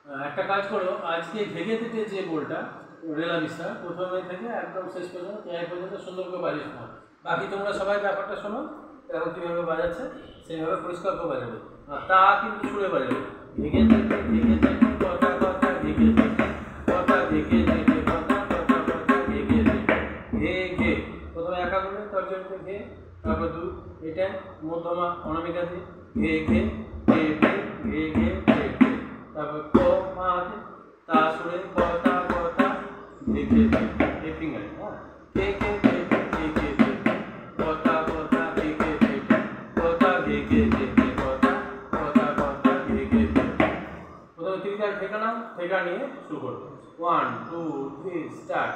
একটা কাজ করো, আজকে ঘেঘে থেকে যে বোলটা রেলামিসটা প্রথমে থেকে একদম শেষ পর্যন্ত এই পর্যন্ত সুন্দর করে বাজিয়ে শোনো। বাকি তোমরা সবাই ব্যাপারটা শোনো, এখন কীভাবে বাজাচ্ছে সেইভাবে পরিষ্কার করে বাজাবে। আর তা কিন্তু সুরে বাজাবে। ঘেঘে থেকে ঘেঘে থেকে কথা কথা ঘেঘে থেকে কথা ঘেঘে থেকে কথা কথা কথা ঘেঘে থেকে ঘে ঘে। প্রথমে একা করে তর্জনীতে ঘে, তারপর দু, এটা মধ্যমা অনামিকা দিয়ে ঘে ঘে ঘে ঘে ঘে ঘে ঘে ঘে। তারপর ক মা আছে তা সুরে কথা কথা ঘে ঘে ঘে এই ফিঙ্গারে। হ্যাঁ, ঘে ঘে ঘে ঘে ঘে ঘে কথা কথা ঘে ঘে ঘে কথা ঘে ঘে ঘে ঘে কথা কথা কথা ঘে ঘে ঘে। প্রথমে 3-4 ঠেকা নাও, ঠেকা নিয়ে শুরু করবে। 1 2 3 স্টার্ট।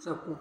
सबको